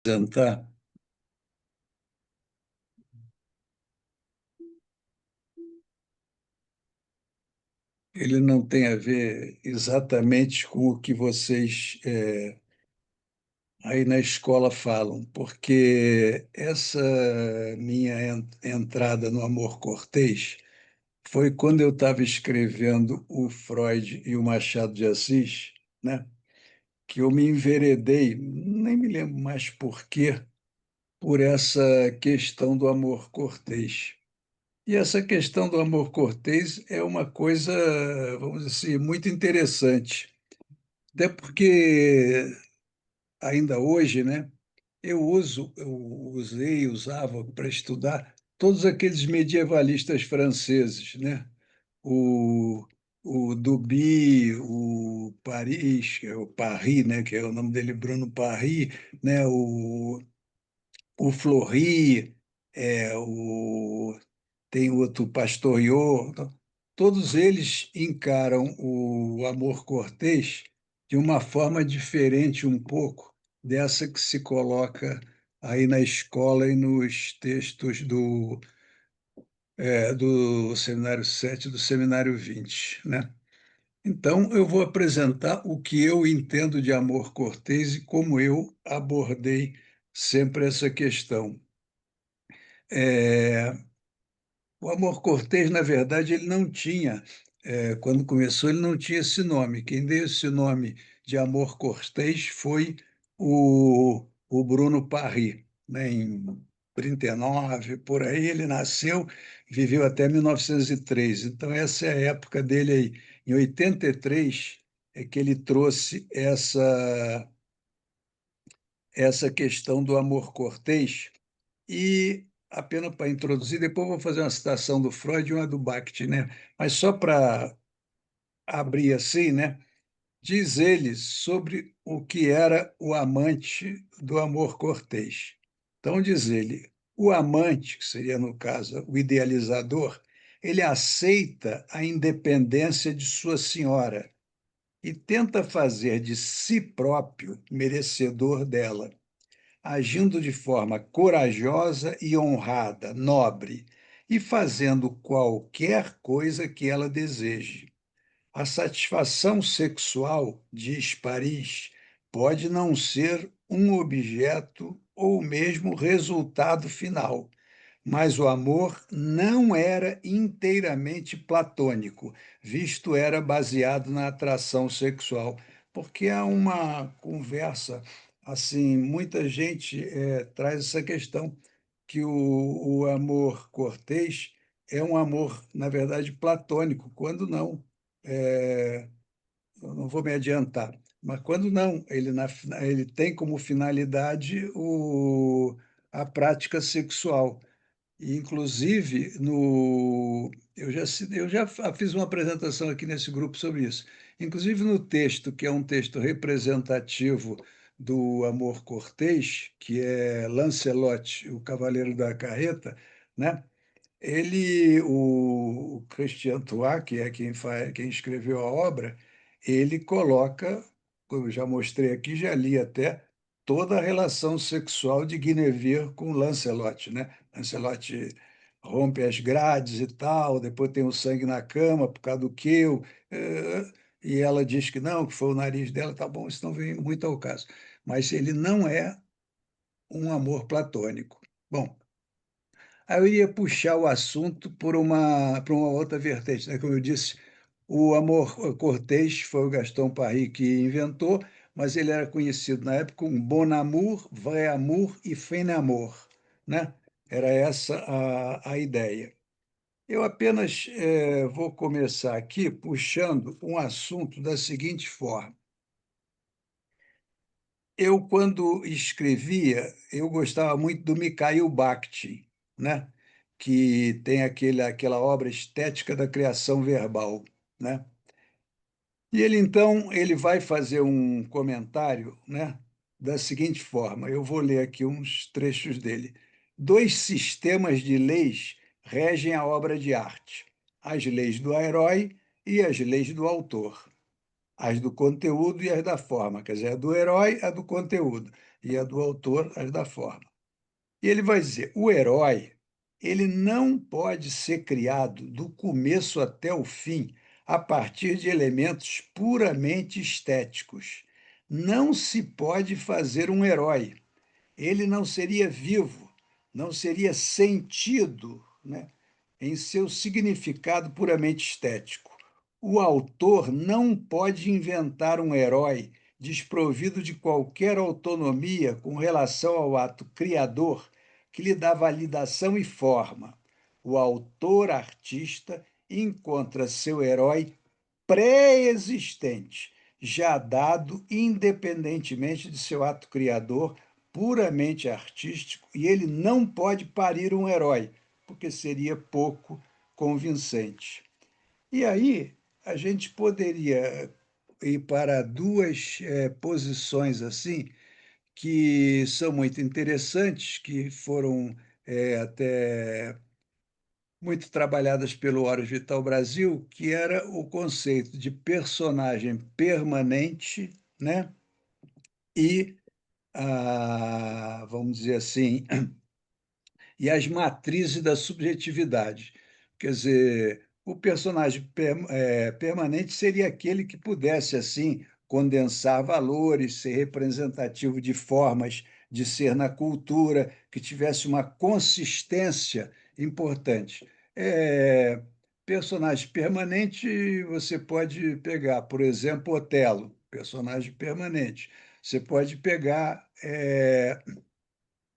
Apresentar, ele não tem a ver exatamente com o que vocês aí na escola falam, porque essa minha entrada no Amor Cortês foi quando eu estava escrevendo o Freud e o Machado de Assis, né? Que eu me enveredei, nem me lembro mais por quê, por essa questão do amor cortês. E essa questão do amor cortês é uma coisa, vamos dizer assim, muito interessante. Até porque, ainda hoje, né, eu usava para estudar todos aqueles medievalistas franceses, né? O, o Duby, o Paris, que é o Paris, né, que é o nome dele, Bruno Paris, né, o Fleury, tem outro Pastoriot, então, todos eles encaram o amor cortês de uma forma diferente um pouco dessa que se coloca aí na escola e nos textos do Seminário 7 e do Seminário 20, né? Então, eu vou apresentar o que eu entendo de amor cortês e como eu abordei sempre essa questão. É, O amor cortês, na verdade, ele não tinha, quando começou, ele não tinha esse nome. Quem deu esse nome de amor cortês foi o Bruno Parry, né, em 39, por aí ele nasceu, viveu até 1903. Então, essa é a época dele aí. Em 83 é que ele trouxe essa questão do amor cortês. E apenas para introduzir, depois eu vou fazer uma citação do Freud e uma do Bakhtin, né? Mas só para abrir assim, né? Diz ele sobre o que era o amante do amor cortês. Então, diz ele, o amante, que seria, no caso, o idealizador, ele aceita a independência de sua senhora e tenta fazer de si próprio merecedor dela, agindo de forma corajosa e honrada, nobre, e fazendo qualquer coisa que ela deseje. A satisfação sexual, diz Paris, pode não ser um objeto ou mesmo resultado final, mas o amor não era inteiramente platônico, visto era baseado na atração sexual, porque há uma conversa assim, muita gente traz essa questão que o amor cortês é um amor, na verdade, platônico, quando não. É, eu não vou me adiantar, mas quando não, ele tem como finalidade a prática sexual. E, inclusive, eu já fiz uma apresentação aqui nesse grupo sobre isso. Inclusive, no texto, que é um texto representativo do Amor Cortês, que é Lancelot, o Cavaleiro da Carreta, né? O Christian Thois, que é quem escreveu a obra, ele coloca, como eu já mostrei aqui, já li até, toda a relação sexual de Guinevere com Lancelot, né? Lancelot rompe as grades e tal, depois tem o sangue na cama por causa do queu, e ela diz que não, que foi o nariz dela, tá bom, isso não vem muito ao caso. Mas ele não é um amor platônico. Bom, aí eu iria puxar o assunto por uma outra vertente, né? Como eu disse, o amor cortês foi o Gaston Paris que inventou, mas ele era conhecido na época como bon amour, vrai amour e fin amour, né? Era essa a ideia. Eu apenas vou começar aqui puxando um assunto da seguinte forma. Eu, quando escrevia, eu gostava muito do Mikhail Bakhtin, né? Que tem aquela obra Estética da Criação Verbal, né? E ele, então, ele vai fazer um comentário, né? Da seguinte forma, eu vou ler aqui uns trechos dele. Dois sistemas de leis regem a obra de arte: as leis do herói e as leis do autor, as do conteúdo e as da forma, quer dizer, a do herói, a do conteúdo. e a do autor, as da forma. E ele vai dizer: o herói, ele não pode ser criado do começo até o fim a partir de elementos puramente estéticos. Não se pode fazer um herói. Ele não seria vivo, não seria sentido, né, em seu significado puramente estético. O autor não pode inventar um herói desprovido de qualquer autonomia com relação ao ato criador que lhe dá validação e forma. O autor-artista encontra seu herói pré-existente, já dado independentemente de seu ato criador, puramente artístico, e ele não pode parir um herói, porque seria pouco convincente. E aí a gente poderia ir para duas posições assim que são muito interessantes, que foram até muito trabalhadas pelo Horus Vital Brasil, que era o conceito de personagem permanente, né? E, vamos dizer assim, e as matrizes da subjetividade. Quer dizer, o personagem permanente seria aquele que pudesse, assim, condensar valores, ser representativo de formas de ser na cultura, que tivesse uma consistência importante. Personagem permanente, você pode pegar, por exemplo, Otelo, personagem permanente. Você pode pegar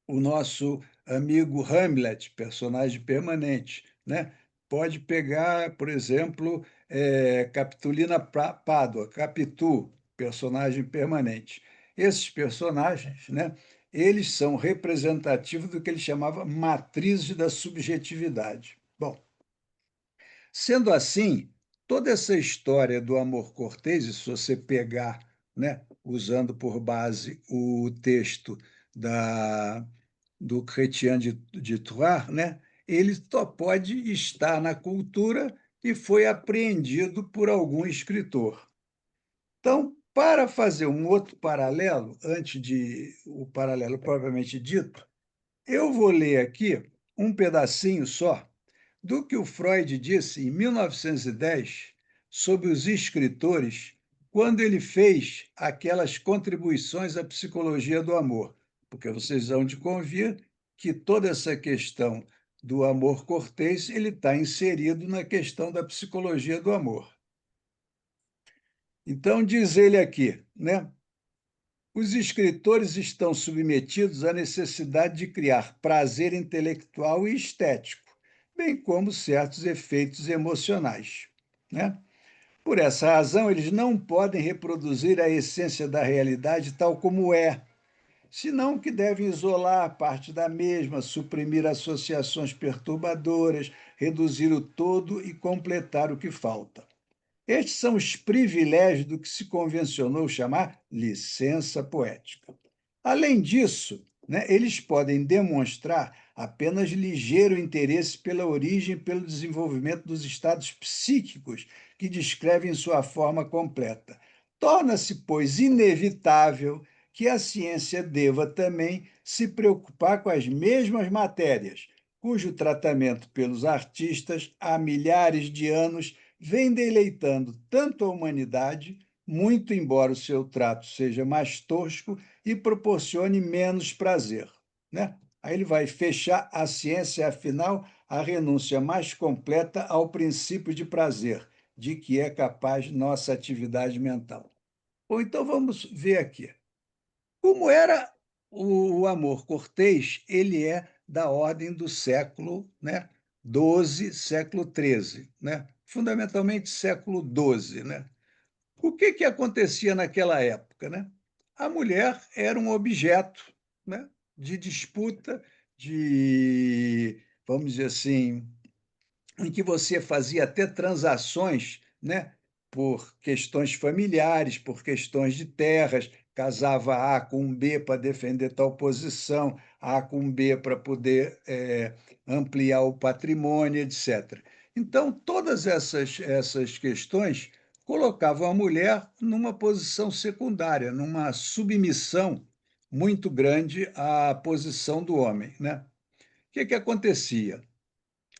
o nosso amigo Hamlet, personagem permanente, né? Pode pegar, por exemplo, Capitolina Pádua, Capitu, personagem permanente. Esses personagens, né, eles são representativos do que ele chamava matrizes da subjetividade. Bom, sendo assim, toda essa história do amor cortês, e se você pegar, né, usando por base o texto da do Chrétien de Troyes, né, ele só pode estar na cultura e foi apreendido por algum escritor. Então, para fazer um outro paralelo, antes de o paralelo propriamente dito, eu vou ler aqui um pedacinho só do que o Freud disse em 1910 sobre os escritores, quando ele fez aquelas contribuições à psicologia do amor, porque vocês vão de convir que toda essa questão do amor cortês ele está inserido na questão da psicologia do amor. Então diz ele aqui, né? Os escritores estão submetidos à necessidade de criar prazer intelectual e estético, bem como certos efeitos emocionais, né? Por essa razão, eles não podem reproduzir a essência da realidade tal como é, senão que devem isolar parte da mesma, suprimir associações perturbadoras, reduzir o todo e completar o que falta. Estes são os privilégios do que se convencionou chamar licença poética. Além disso, né, eles podem demonstrar apenas ligeiro interesse pela origem e pelo desenvolvimento dos estados psíquicos que descrevem sua forma completa. Torna-se, pois, inevitável que a ciência deva também se preocupar com as mesmas matérias, cujo tratamento pelos artistas há milhares de anos vem deleitando tanto a humanidade, muito embora o seu trato seja mais tosco e proporcione menos prazer, né? Aí ele vai fechar a ciência, afinal, a renúncia mais completa ao princípio de prazer, de que é capaz nossa atividade mental. Bom, então vamos ver aqui. Como era o amor cortês, ele é da ordem do século, né, 12, século 13, né? Fundamentalmente século 12, né? O que que acontecia naquela época, né? A mulher era um objeto, né, de disputa, de, vamos dizer assim, em que você fazia até transações, né, por questões familiares, por questões de terras, casava A com B para defender tal posição, A com B para poder ampliar o patrimônio, etc. Então, todas essas questões colocavam a mulher numa posição secundária, numa submissão muito grande à posição do homem, né? O que que acontecia?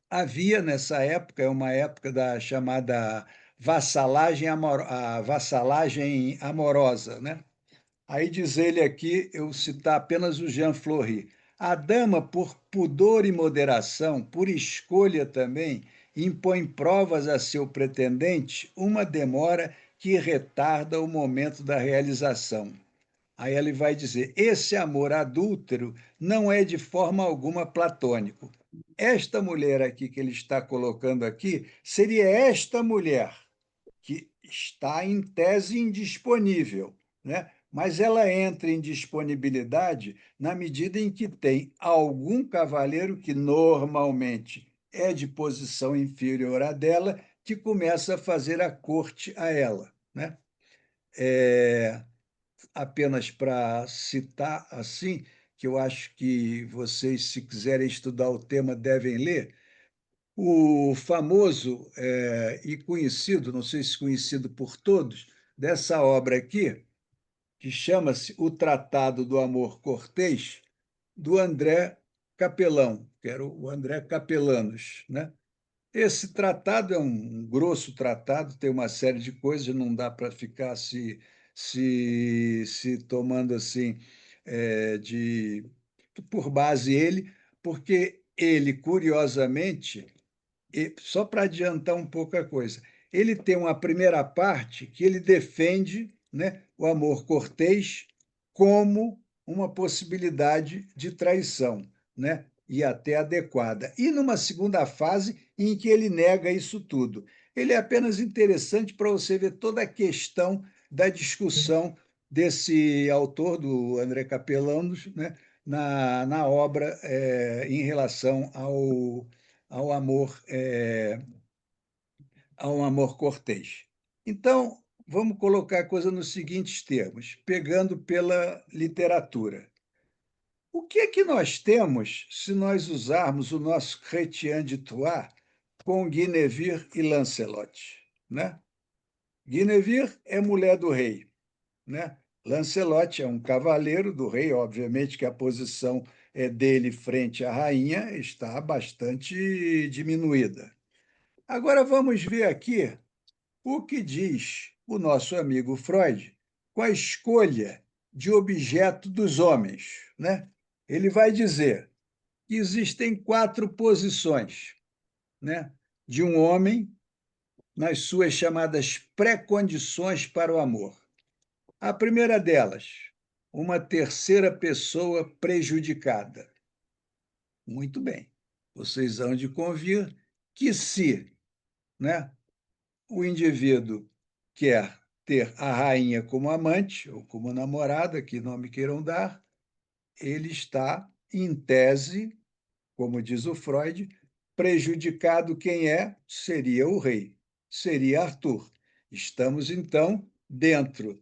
Havia nessa época, é uma época da chamada vassalagem amorosa, né? Aí diz ele aqui, eu citar apenas o Jean Fleury. A dama, por pudor e moderação, por escolha também, impõe provas a seu pretendente, uma demora que retarda o momento da realização. Aí ele vai dizer: esse amor adúltero não é de forma alguma platônico. Esta mulher aqui que ele está colocando aqui seria esta mulher que está em tese indisponível, né? Mas ela entra em disponibilidade na medida em que tem algum cavaleiro que normalmente é de posição inferior à dela, que começa a fazer a corte a ela, né? Apenas para citar assim, que eu acho que vocês, se quiserem estudar o tema, devem ler, o famoso e conhecido, não sei se conhecido por todos, dessa obra aqui, que chama-se O Tratado do Amor Cortês, do André Capelão, que era o André Capelanos, né? Esse tratado é um grosso tratado, tem uma série de coisas, não dá para ficar se tomando assim por base ele, porque ele, curiosamente, e só para adiantar um pouco a coisa, ele tem uma primeira parte que ele defende, né, o amor cortês como uma possibilidade de traição, né, e até adequada. E numa segunda fase em que ele nega isso tudo. Ele é apenas interessante para você ver toda a questão da discussão desse autor, do André Capelanos, né, na obra em relação ao amor cortês. Então, vamos colocar a coisa nos seguintes termos, pegando pela literatura. O que é que nós temos se nós usarmos o nosso Chrétien de Troyes com Guinevere e Lancelot, né? Guinevere é mulher do rei, né? Lancelot é um cavaleiro do rei, obviamente que a posição dele frente à rainha está bastante diminuída. Agora vamos ver aqui o que diz o nosso amigo Freud com a escolha de objeto dos homens, né? Ele vai dizer que existem 4 posições, né, de um homem nas suas chamadas pré-condições para o amor. A primeira delas, uma terceira pessoa prejudicada. Muito bem. Vocês hão de convir que se, né, o indivíduo quer ter a rainha como amante ou como namorada, que nome queiram dar, ele está, em tese, como diz o Freud, prejudicado. Quem é? Seria o rei, seria Arthur. Estamos, então, dentro,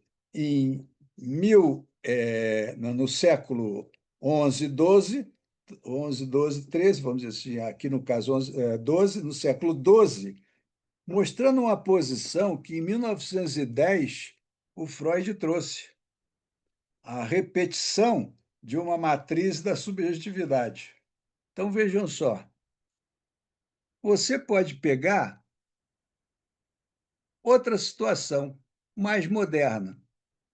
no século XI, XII, XIII, vamos dizer assim, aqui no caso XII, no século XII, mostrando uma posição que, em 1910, o Freud trouxe, a repetição de uma matriz da subjetividade. Então, vejam só, você pode pegar outra situação mais moderna,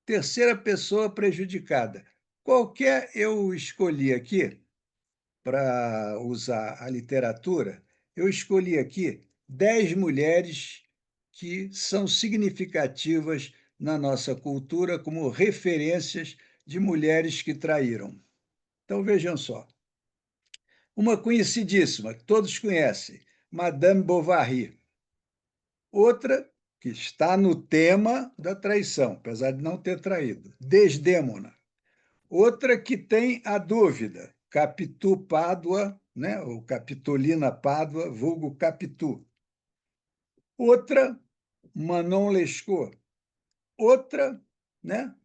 terceira pessoa prejudicada. Qualquer eu escolhi aqui, para usar a literatura, eu escolhi aqui 10 mulheres que são significativas na nossa cultura como referências de mulheres que traíram. Então, vejam só. Uma conhecidíssima, que todos conhecem, Madame Bovary. Outra que está no tema da traição, apesar de não ter traído, Desdémona. Outra que tem a dúvida, Capitu Pádua, né? Ou Capitolina Pádua, vulgo Capitu. Outra, Manon Lescaut. Outra, né?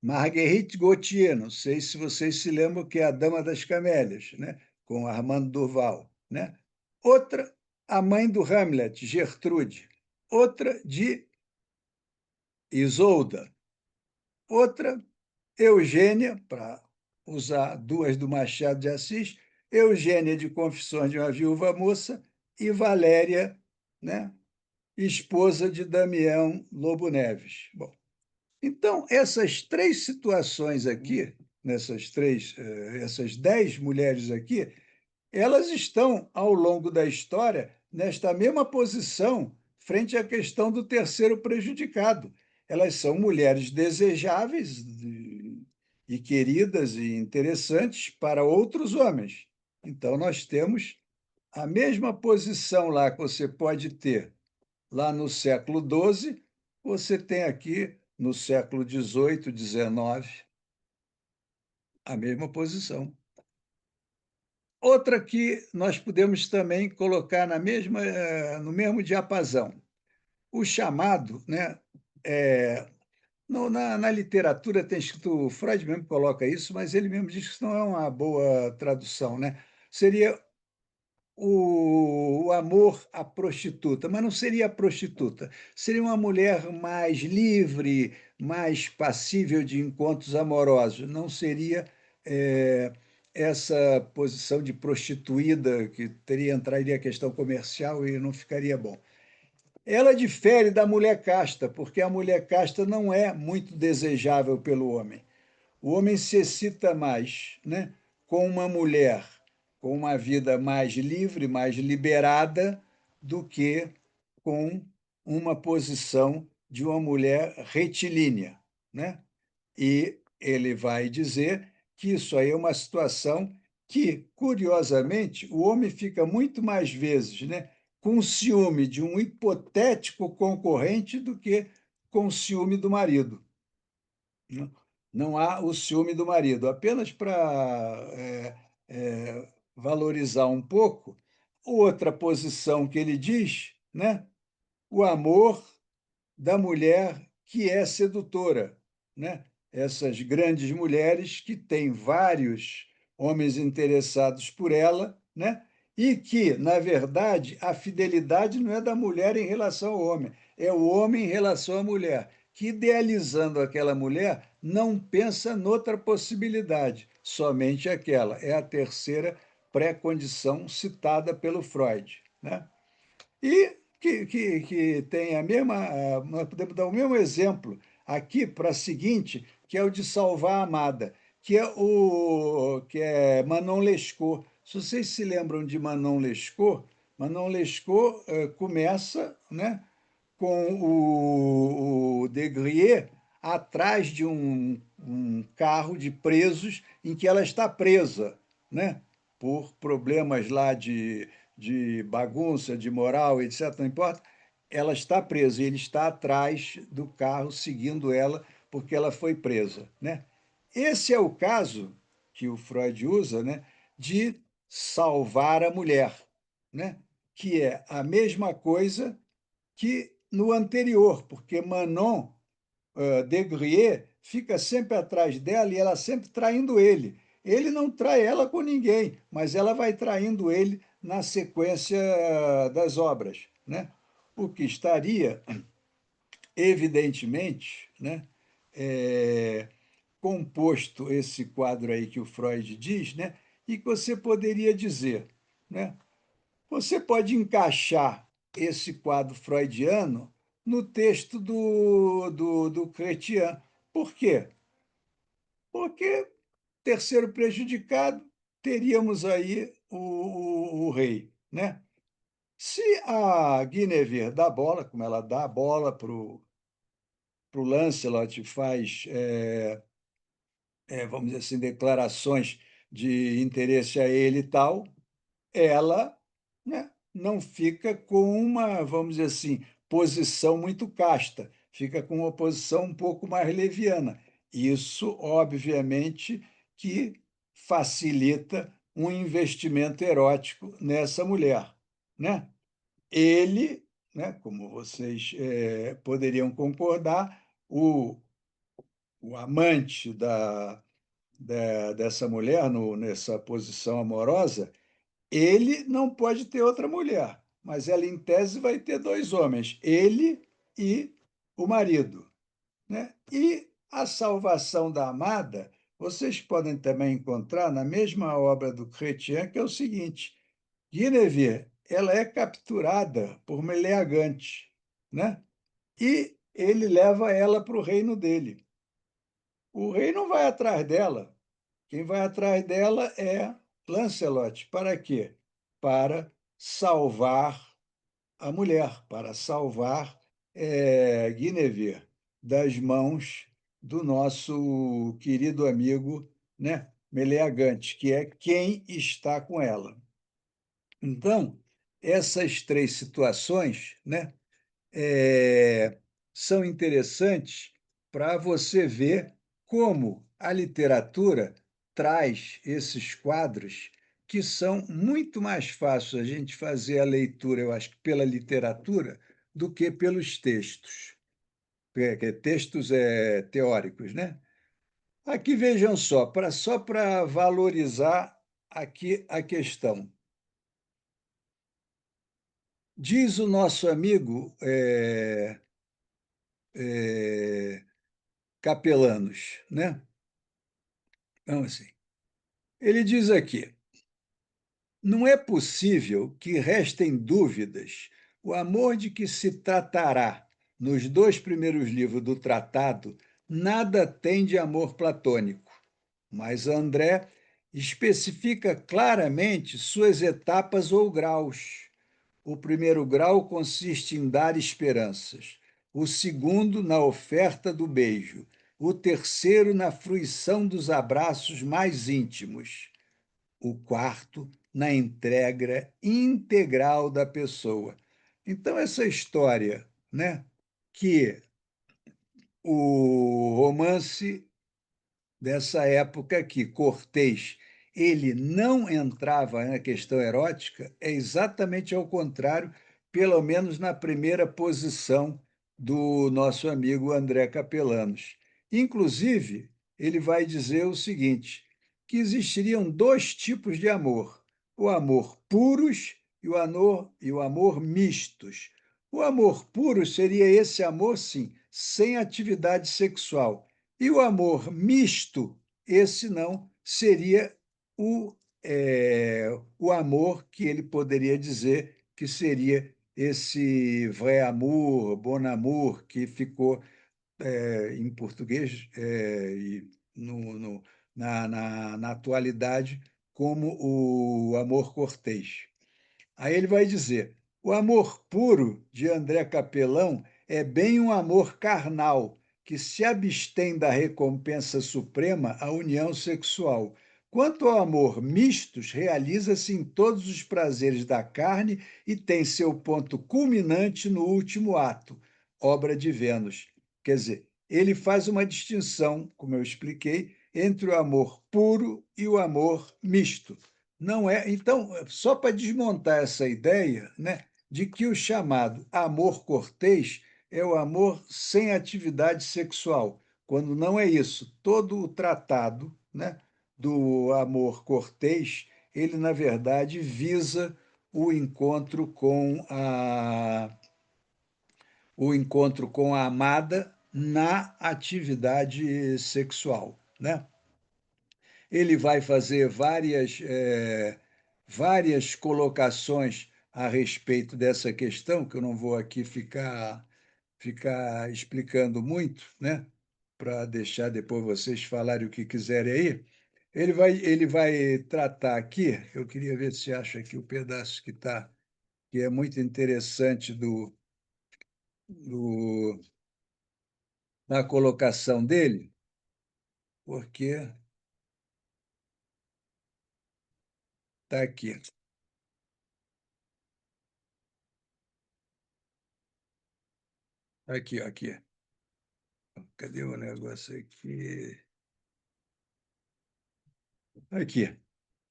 Marguerite Gautier, não sei se vocês se lembram, que é a Dama das Camélias, né? Com Armando Durval, né? Outra, a mãe do Hamlet, Gertrude. Outra, de Isolda. Outra, Eugênia, para usar duas do Machado de Assis, Eugênia de Confissões de uma Viúva Moça e Valéria, né, esposa de Damião Lobo Neves. Bom, então essas três situações aqui, essas 10 mulheres aqui, elas estão, ao longo da história, nesta mesma posição frente à questão do terceiro prejudicado. Elas são mulheres desejáveis e queridas e interessantes para outros homens. Então, nós temos a mesma posição lá que você pode ter lá no século XII, você tem aqui no século XVIII, XIX, a mesma posição. Outra que nós podemos também colocar no mesmo diapasão, o chamado, né, na literatura tem escrito, o Freud mesmo coloca isso, mas ele mesmo diz que isso não é uma boa tradução, né? Seria o amor à prostituta, mas não seria a prostituta, seria uma mulher mais livre, mais passível de encontros amorosos, não seria essa posição de prostituída que entraria a questão comercial e não ficaria bom. Ela difere da mulher casta, porque a mulher casta não é muito desejável pelo homem. O homem se excita mais, né, com uma mulher com uma vida mais livre, mais liberada, do que com uma posição de uma mulher retilínea, né? E ele vai dizer que isso aí é uma situação que, curiosamente, o homem fica muito mais vezes, né, com ciúme de um hipotético concorrente do que com ciúme do marido. Não, não há o ciúme do marido. Apenas para valorizar um pouco, outra posição que ele diz, né? O amor da mulher que é sedutora, né? Essas grandes mulheres que têm vários homens interessados por ela, né? E que, na verdade, a fidelidade não é da mulher em relação ao homem, é o homem em relação à mulher, que, idealizando aquela mulher, não pensa noutra possibilidade, somente aquela. É a terceira pré-condição citada pelo Freud, né? E que tem a mesma. Nós podemos dar o mesmo exemplo aqui para a seguinte, que é o de salvar a amada, que é Manon Lescaut. Se vocês se lembram de Manon Lescaut começa, né, com o Degré atrás de um carro de presos em que ela está presa, né? Por problemas lá de bagunça, de moral, etc., não importa, ela está presa e ele está atrás do carro seguindo ela porque ela foi presa, né? Esse é o caso que o Freud usa, né, de salvar a mulher, né? Que é a mesma coisa que no anterior, porque Manon Degré fica sempre atrás dela e ela sempre traindo ele. Ele não trai ela com ninguém, mas ela vai traindo ele na sequência das obras, né? O que estaria, evidentemente, né, composto esse quadro aí que o Freud diz, né, e que você poderia dizer, né, você pode encaixar esse quadro freudiano no texto do Chrétien. Por quê? Porque, terceiro prejudicado, teríamos aí o rei, né? Se a Guinevere dá bola, como ela dá a bola para o Lancelot, faz, vamos dizer assim, declarações de interesse a ele e tal, ela, né, não fica com uma, vamos dizer assim, posição muito casta, fica com uma posição um pouco mais leviana. Isso, obviamente, que facilita um investimento erótico nessa mulher, né? Ele, né, como vocês poderiam concordar, o amante dessa mulher nessa posição amorosa, ele não pode ter outra mulher, mas ela, em tese, vai ter dois homens, ele e o marido, né? E a salvação da amada vocês podem também encontrar na mesma obra do Chrétien, que é o seguinte: Guinevere, ela é capturada por Meleagante, né? E ele leva ela para o reino dele. O rei não vai atrás dela. Quem vai atrás dela é Lancelot. Para quê? Para salvar a mulher, para salvar Guinevere das mãos do nosso querido amigo, né, Meleagante, que é quem está com ela. Então, essas três situações, né, é, são interessantes para você ver como a literatura traz esses quadros que são muito mais fáceis a gente fazer a leitura, eu acho, pela literatura do que pelos textos, textos teóricos, né? Aqui vejam só para valorizar aqui a questão. Diz o nosso amigo Capelanos, né? Então, assim, ele diz aqui: não é possível que restem dúvidas. O amor de que se tratará nos dois primeiros livros do tratado nada tem de amor platônico, mas André especifica claramente suas etapas ou graus. O primeiro grau consiste em dar esperanças, o segundo, na oferta do beijo, o terceiro, na fruição dos abraços mais íntimos, o quarto, na entrega integral da pessoa. Então, essa história, né, que o romance dessa época que Cortês ele não entrava na questão erótica, é exatamente ao contrário, pelo menos na primeira posição do nosso amigo André Capelanos. Inclusive, ele vai dizer o seguinte, que existiriam dois tipos de amor, o amor puros e o amor mistos. O amor puro seria esse amor, sim, sem atividade sexual, e o amor misto, esse não, seria o amor que ele poderia dizer que seria esse vrai amour, bon amour, que ficou em português e na atualidade como o amor cortês. Aí ele vai dizer: o amor puro de André Capelão é bem um amor carnal, que se abstém da recompensa suprema, a união sexual. Quanto ao amor mistos, realiza-se em todos os prazeres da carne e tem seu ponto culminante no último ato, obra de Vênus. Quer dizer, ele faz uma distinção, como eu expliquei, entre o amor puro e o amor misto. Não é. Então, só para desmontar essa ideia, né, de que o chamado amor cortês é o amor sem atividade sexual, quando não é isso. Todo o tratado, né, do amor cortês, ele, na verdade, visa o encontro com a amada na atividade sexual, né? Ele vai fazer várias colocações a respeito dessa questão, que eu não vou aqui ficar explicando muito, né? Para deixar depois vocês falarem o que quiserem aí. Ele vai tratar aqui, eu queria ver se acha aqui o pedaço que é muito interessante do, da colocação dele, porque está aqui. Aqui, aqui. Cadê o negócio aqui? Aqui,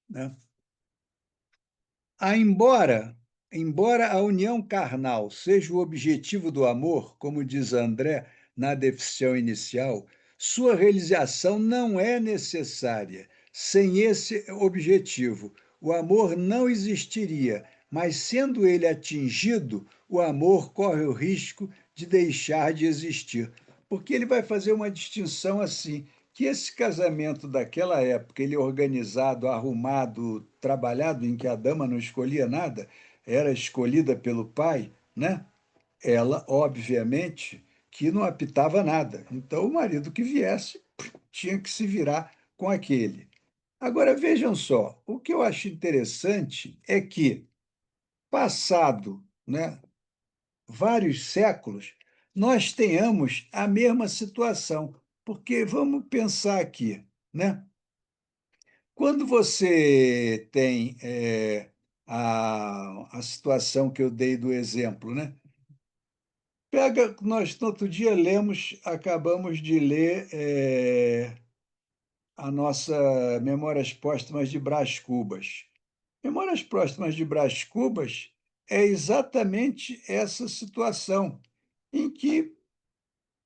né? Embora a união carnal seja o objetivo do amor, como diz André na definição inicial, sua realização não é necessária. Sem esse objetivo, o amor não existiria, mas sendo ele atingido, o amor corre o risco de deixar de existir. Porque ele vai fazer uma distinção assim, que esse casamento daquela época, ele organizado, arrumado, trabalhado, em que a dama não escolhia nada, era escolhida pelo pai, né? Ela, obviamente, que não apitava nada. Então, o marido que viesse tinha que se virar com aquele. Agora, vejam só, o que eu acho interessante é que, passado, né, vários séculos, nós tenhamos a mesma situação. Porque vamos pensar aqui, né? Quando você tem a situação que eu dei do exemplo, né? Pega, nós outro dia lemos, acabamos de ler a nossa Memórias Póstumas de Brás Cubas. Memórias Póstumas de Brás Cubas é exatamente essa situação em que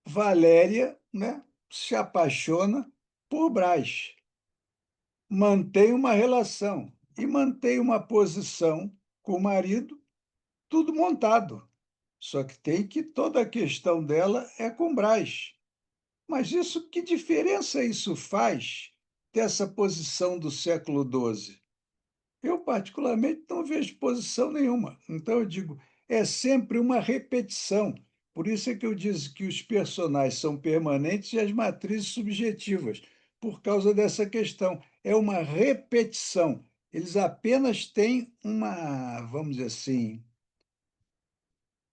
Valéria, né, se apaixona por Brás, mantém uma relação e mantém uma posição com o marido, tudo montado. Só que tem que toda a questão dela é com Brás. Mas isso, que diferença isso faz dessa posição do século XII? Eu, particularmente, não vejo posição nenhuma. Então, eu digo, é sempre uma repetição. Por isso é que eu disse que os personagens são permanentes e as matrizes subjetivas, por causa dessa questão. É uma repetição. Eles apenas têm uma, vamos dizer assim,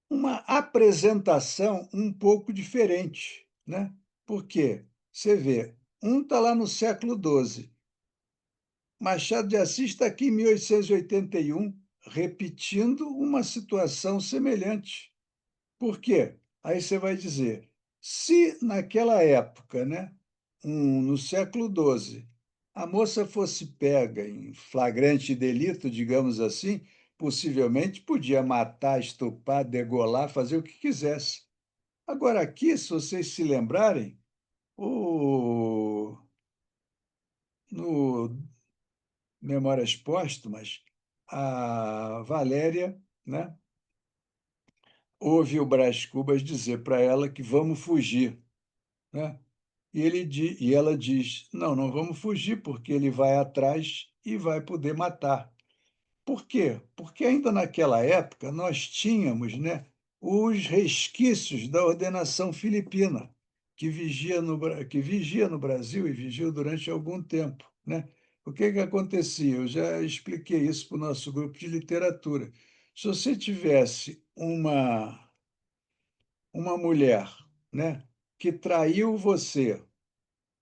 uma apresentação um pouco diferente, né? Por quê? Você vê, um está lá no século XII, Machado de Assis está aqui em 1881, repetindo uma situação semelhante. Por quê? Aí você vai dizer, se naquela época, né, no século XII, a moça fosse pega em flagrante delito, digamos assim, possivelmente podia matar, estuprar, degolar, fazer o que quisesse. Agora, aqui, se vocês se lembrarem, no Memórias Póstumas, a Valéria, né, ouve o Brás Cubas dizer para ela que vamos fugir, né? E ela diz: não, não vamos fugir, porque ele vai atrás e vai poder matar. Por quê? Porque ainda naquela época nós tínhamos, né, os resquícios da ordenação filipina, que vigia no Brasil e vigiou durante algum tempo, né? O que que acontecia? Eu já expliquei isso para o nosso grupo de literatura. Se você tivesse uma mulher, né, que traiu você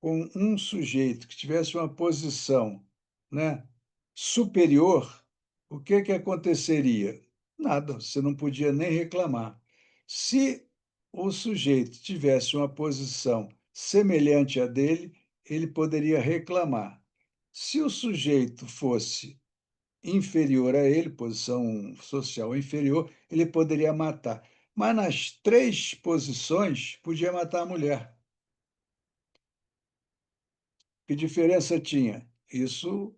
com um sujeito que tivesse uma posição, né, superior, o que que aconteceria? Nada, você não podia nem reclamar. Se o sujeito tivesse uma posição semelhante à dele, ele poderia reclamar. Se o sujeito fosse inferior a ele, posição social inferior, ele poderia matar. Mas nas três posições, podia matar a mulher. Que diferença tinha? Isso,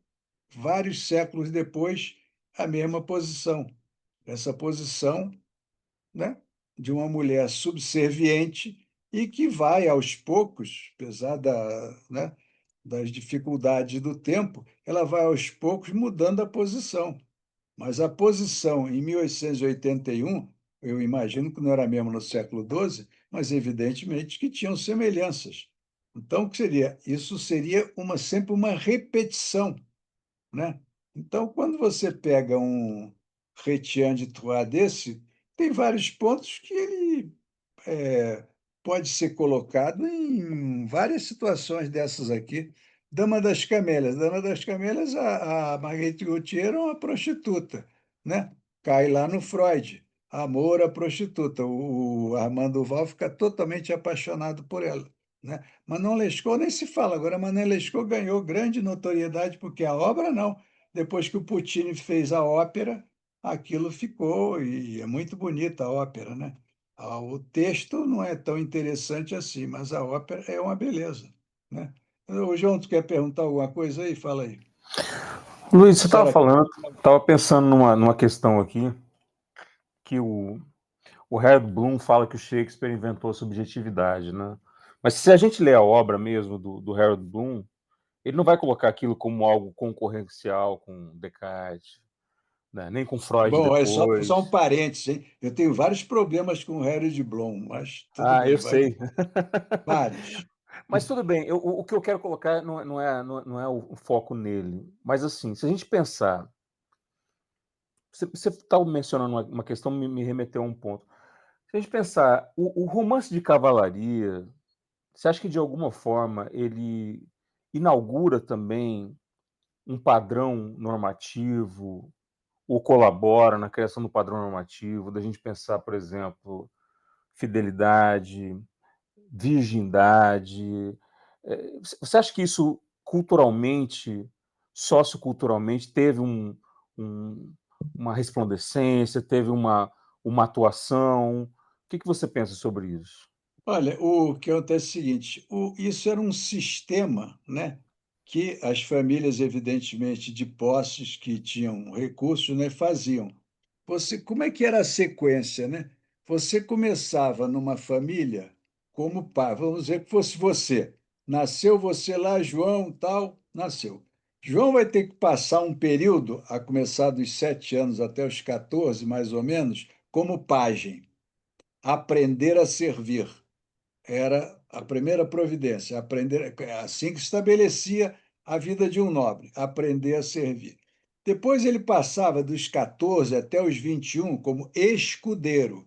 vários séculos depois, a mesma posição. Essa posição, né, de uma mulher subserviente e que vai, aos poucos, apesar né, das dificuldades do tempo, ela vai, aos poucos, mudando a posição. Mas a posição em 1881, eu imagino que não era mesmo no século XII, mas evidentemente que tinham semelhanças. Então, o que seria? Isso seria sempre uma repetição, né? Então, quando você pega um Chrétien de Troyes desse, tem vários pontos que ele é, pode ser colocado em várias situações dessas aqui. Dama das Camélias. Dama das Camélias, a Marguerite Gautier era uma prostituta, né? Cai lá no Freud. Amor à prostituta. O Armando Duval fica totalmente apaixonado por ela, né? Manon Lescaut nem se fala. Agora, Manon Lescaut ganhou grande notoriedade porque a obra não. Depois que o Puccini fez a ópera, aquilo ficou, e é muito bonita a ópera, né? O texto não é tão interessante assim, mas a ópera é uma beleza, né? Ô, João, tu quer perguntar alguma coisa aí? Fala aí. Luiz, A você estava senhora... falando, estava pensando numa questão aqui, que o Harold Bloom fala que o Shakespeare inventou a subjetividade, né? Mas se a gente lê a obra mesmo do Harold Bloom, ele não vai colocar aquilo como algo concorrencial com Descartes, né? Nem com Freud Bom, é só um depois. parênteses, hein? Eu tenho vários problemas com o Harry de Blom, mas tudo Ah, eu bem, sei. vários. Mas tudo bem, o que eu quero colocar não é o foco nele. Mas assim, se a gente pensar, você estava mencionando uma questão, me remeteu a um ponto. Se a gente pensar, o romance de cavalaria, você acha que de alguma forma ele inaugura também um padrão normativo, ou colabora na criação do padrão normativo, da gente pensar, por exemplo, fidelidade, virgindade? Você acha que isso culturalmente, socioculturalmente, teve um, uma resplandecência, teve uma atuação? O que você pensa sobre isso? Olha, o que acontece é o seguinte, isso era um sistema, né, que as famílias, evidentemente, de posses que tinham recursos, né, faziam. Como é que era a sequência, né? Você começava numa família como pai, vamos dizer que fosse você. Nasceu você lá, João, tal, nasceu. João vai ter que passar um período, a começar dos 7 anos até os 14, mais ou menos, como pajem, aprender a servir. Era a primeira providência, aprender, assim que estabelecia a vida de um nobre, aprender a servir. Depois ele passava dos 14 até os 21 como escudeiro.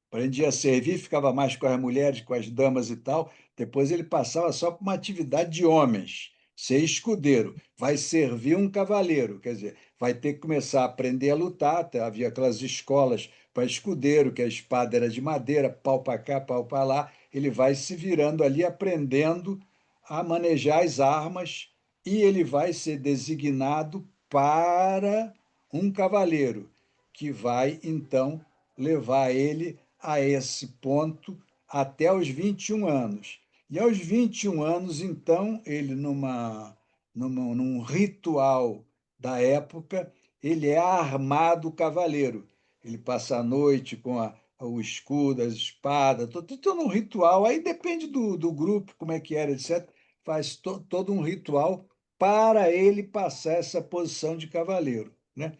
Aprendia a servir, ficava mais com as mulheres, com as damas e tal. Depois ele passava só para uma atividade de homens, ser escudeiro. Vai servir um cavaleiro, quer dizer, vai ter que começar a aprender a lutar. Havia aquelas escolas para escudeiro, que a espada era de madeira, pau para cá, pau para lá. Ele vai se virando ali, aprendendo a manejar as armas, e ele vai ser designado para um cavaleiro, que vai então levar ele a esse ponto até os 21 anos. E aos 21 anos, então, ele, num ritual da época, ele é armado cavaleiro. Ele passa a noite com o escudo, as espadas, todo um ritual. Aí depende do grupo, como é que era, etc. Faz todo um ritual para ele passar essa posição de cavaleiro, né?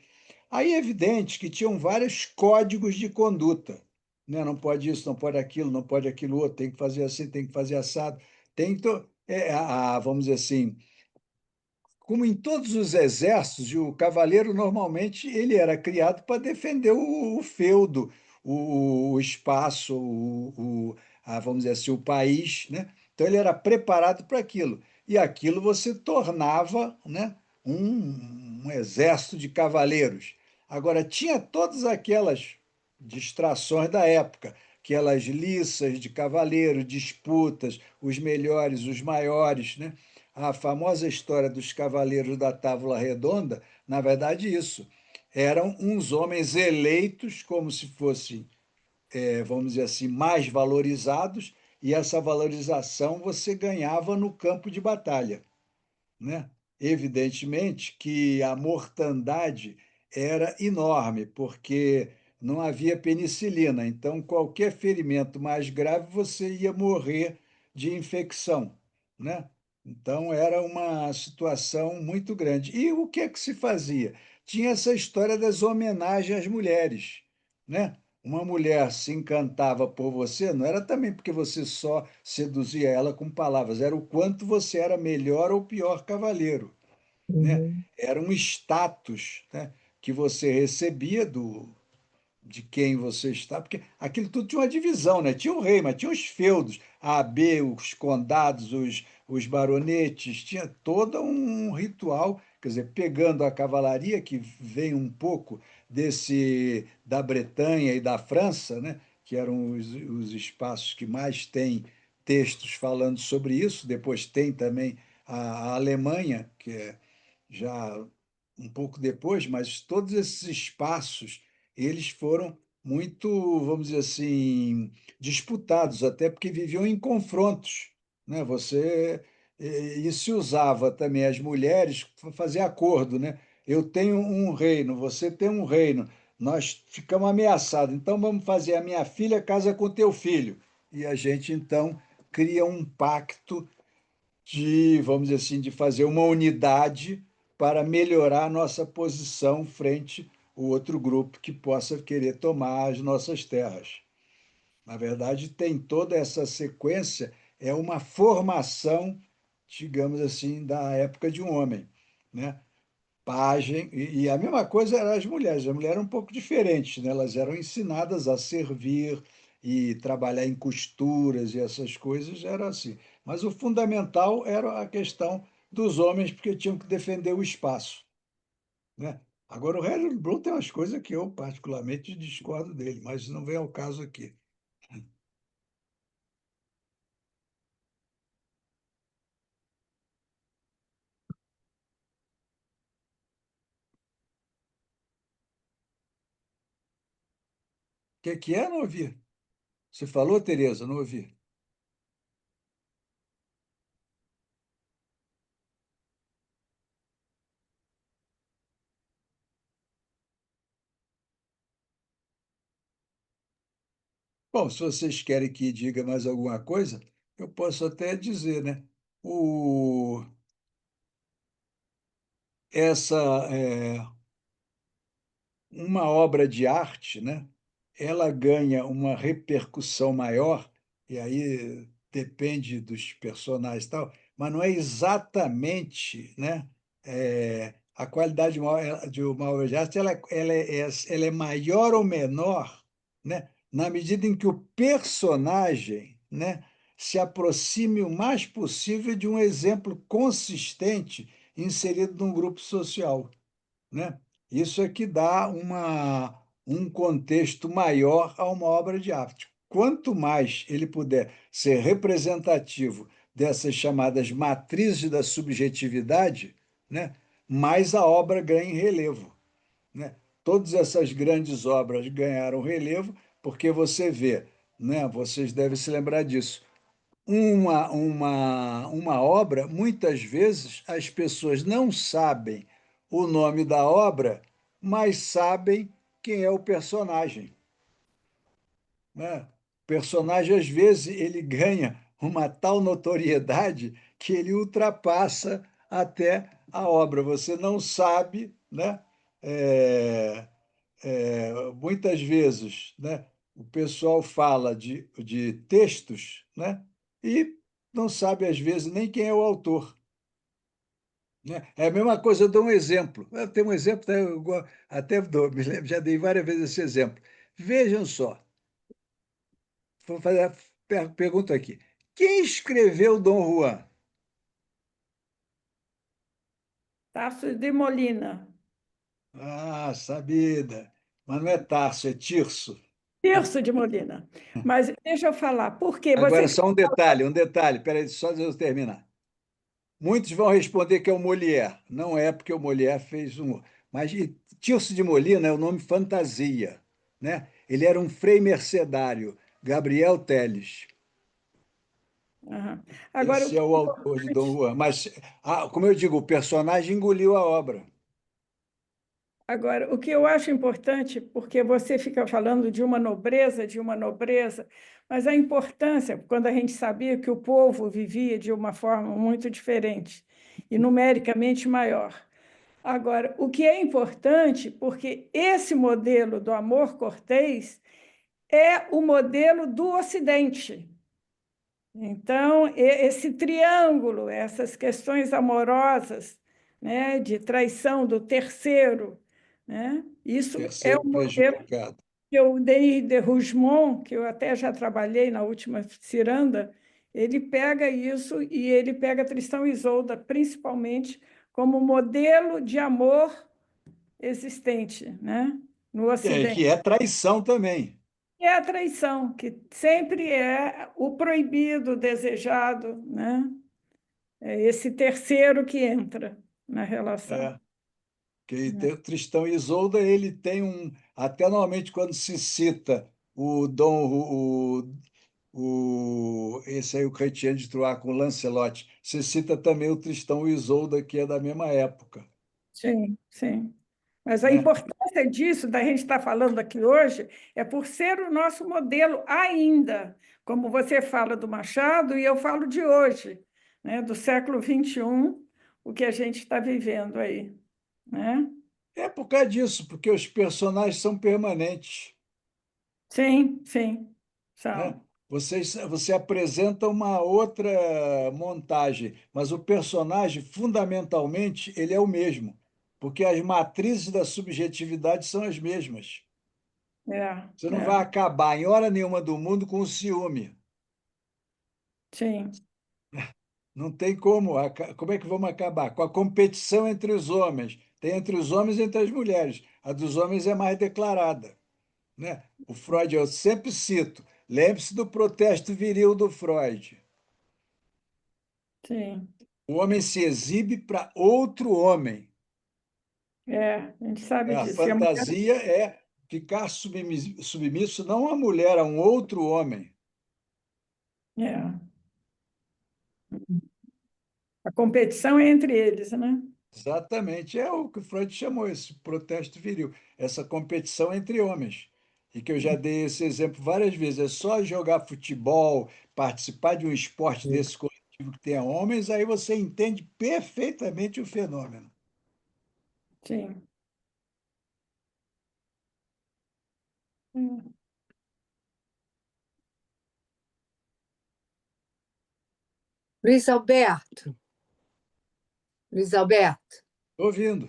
Aí é evidente que tinham vários códigos de conduta, né? Não pode isso, não pode aquilo outro, tem que fazer assim, tem que fazer assado, vamos dizer assim, como em todos os exércitos, o cavaleiro normalmente ele era criado para defender o feudo, o espaço, vamos dizer assim, o país, né? Então ele era preparado para aquilo. E aquilo você tornava, né, um exército de cavaleiros. Agora, tinha todas aquelas distrações da época, aquelas liças de cavaleiro, disputas, os melhores, os maiores, né? A famosa história dos Cavaleiros da Távola Redonda, na verdade, isso. Eram uns homens eleitos como se fossem, vamos dizer assim, mais valorizados, e essa valorização você ganhava no campo de batalha, né? Evidentemente que a mortandade era enorme, porque não havia penicilina, então qualquer ferimento mais grave você ia morrer de infecção, né? Então era uma situação muito grande. E o que é que se fazia? Tinha essa história das homenagens às mulheres, né? Uma mulher se encantava por você, não era também porque você só seduzia ela com palavras, era o quanto você era melhor ou pior cavaleiro, né? Uhum, Era um status, né, que você recebia de quem você está, porque aquilo tudo tinha uma divisão, né? Tinha o rei, mas tinha os feudos, a B, os condados, os baronetes, tinha todo um ritual, quer dizer, pegando a cavalaria, que vem um pouco desse da Bretanha e da França, né? Que eram os espaços que mais têm textos falando sobre isso. Depois tem também a Alemanha, que é já um pouco depois, mas todos esses espaços eles foram muito, vamos dizer assim, disputados, até porque viviam em confrontos, né? E se usava também as mulheres para fazer acordo, né? Eu tenho um reino, você tem um reino, nós ficamos ameaçados, então vamos fazer a minha filha casa com teu filho. E a gente então cria um pacto de, vamos dizer assim, de fazer uma unidade para melhorar a nossa posição frente ao outro grupo que possa querer tomar as nossas terras. Na verdade, tem toda essa sequência, é uma formação, digamos assim, da época de um homem, né? Pajem, e a mesma coisa eram as mulheres eram um pouco diferentes, né? Elas eram ensinadas a servir e trabalhar em costuras e essas coisas, era assim. Mas o fundamental era a questão dos homens, porque tinham que defender o espaço, né? Agora, o Regis Blum tem umas coisas que eu particularmente discordo dele, mas não vem ao caso aqui. O que é? Não ouvi. Você falou, Tereza? Não ouvi. Bom, se vocês querem que diga mais alguma coisa, eu posso até dizer, né? O, essa uma obra de arte, né? Ela ganha uma repercussão maior, e aí depende dos personagens e tal, mas não é exatamente, né? A qualidade de uma obra de arte ela é maior ou menor, né? Na medida em que o personagem, né, se aproxime o mais possível de um exemplo consistente inserido num grupo social, né? Isso é que dá um contexto maior a uma obra de arte. Quanto mais ele puder ser representativo dessas chamadas matrizes da subjetividade, né, mais a obra ganha em relevo, né? Todas essas grandes obras ganharam relevo porque você vê, né, vocês devem se lembrar disso, uma obra, muitas vezes as pessoas não sabem o nome da obra, mas sabem quem é o personagem, né? O personagem, às vezes, ele ganha uma tal notoriedade que ele ultrapassa até a obra. Você não sabe, né? É, muitas vezes, né, o pessoal fala de textos, né, e não sabe, às vezes, nem quem é o autor. Né? É a mesma coisa, eu dou um exemplo. Eu tenho um exemplo, né, até dou, me lembro, já dei várias vezes esse exemplo. Vejam só, vou fazer a pergunta aqui. Quem escreveu Dom Juan? Tasso de Molina. Ah, sabida. Mas não é Tarso, é Tirso. Tirso de Molina. Mas deixa eu falar, por quê? Agora, Você só um detalhe, peraí, só deixa eu terminar. Muitos vão responder que é o Molière. Não é porque o Molière fez um. Mas Tirso de Molina é o nome fantasia, né? Ele era um frei mercedário, Gabriel Teles. Aham. Agora, Esse é o autor de Dom Juan. Mas, como eu digo, o personagem engoliu a obra. o que eu acho importante, porque você fica falando de uma nobreza, mas a importância, quando a gente sabia que o povo vivia de uma forma muito diferente e numericamente maior. Agora, o que é importante, porque esse modelo do amor cortês é o modelo do Ocidente. Então, esse triângulo, essas questões amorosas, né, de traição do terceiro, né, isso é Terceiro o modelo prejudicado. que o Denis de Rougemont, que eu até já trabalhei na última ciranda, ele pega isso e ele pega Tristão e Isolda, principalmente, como modelo de amor existente, né, no Ocidente. Que é traição também. É a traição, que sempre é o proibido, o desejado, né? É esse terceiro que entra na relação. É. Que Né? Tristão e Isolda, ele tem um. Até normalmente, quando se cita o Dom, esse aí, o Chrétien de Troyes com Lancelot, se cita também o Tristão e Isolda, que é da mesma época. Sim, sim. Mas a né? importância disso, da gente estar falando aqui hoje, é por ser o nosso modelo ainda, como você fala do Machado e eu falo de hoje, né? Do século XXI, o que a gente está vivendo aí, né? É por causa disso, porque os personagens são permanentes, Sim, sim, né? são. Você apresenta uma outra montagem, mas o personagem, fundamentalmente, ele é o mesmo, porque as matrizes da subjetividade são as mesmas. É, Você não vai é, acabar em hora nenhuma do mundo com o ciúme. sim, Não tem como. Como é que vamos acabar? Com a competição entre os homens. Tem entre os homens e entre as mulheres. A dos homens é mais declarada, né? O Freud, eu sempre cito, lembre-se do protesto viril do Freud. sim. O homem se exibe para outro homem. É, a gente sabe A disso. E a mulher, fantasia é ficar submisso não à mulher, a um outro homem. é, a competição é entre eles, né? Exatamente, é o que Freud chamou esse protesto viril, essa competição entre homens. E que eu já dei esse exemplo várias vezes. É só jogar futebol, participar de um esporte desse coletivo que tenha homens, aí você entende perfeitamente o fenômeno. Sim. Hum. Luiz Alberto, Luiz Alberto, Estou ouvindo.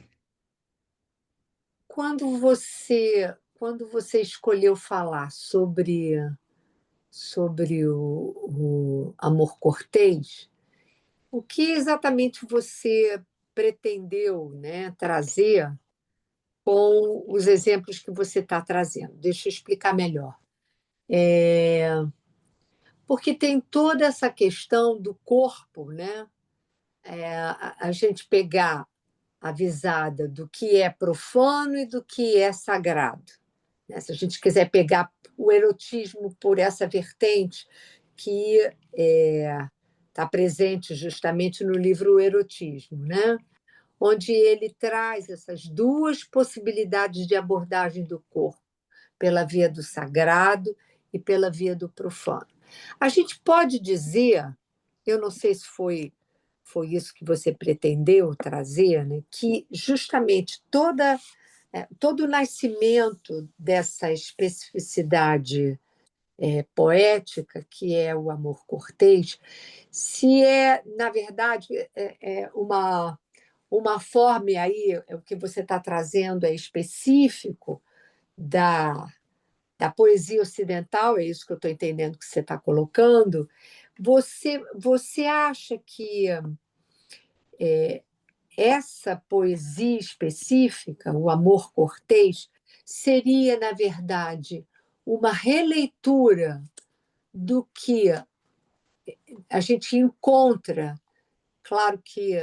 quando você escolheu falar sobre o amor cortês, o que exatamente você pretendeu, né, trazer com os exemplos que você está trazendo? Deixa eu explicar melhor. Porque tem toda essa questão do corpo, né? A gente pegar a visada do que é profano e do que é sagrado, né? Se a gente quiser pegar o erotismo por essa vertente que está presente justamente no livro O Erotismo, né? Onde ele traz essas duas possibilidades de abordagem do corpo, pela via do sagrado e pela via do profano. A gente pode dizer, eu não sei se foi isso que você pretendeu trazer, né? Que justamente todo o nascimento dessa especificidade poética, que é o amor cortês, se é, na verdade, uma forma, e aí o que você está trazendo é específico da, da poesia ocidental, é isso que eu estou entendendo que você está colocando. Você acha que essa poesia específica, o amor cortês, seria, na verdade, uma releitura do que a gente encontra, claro que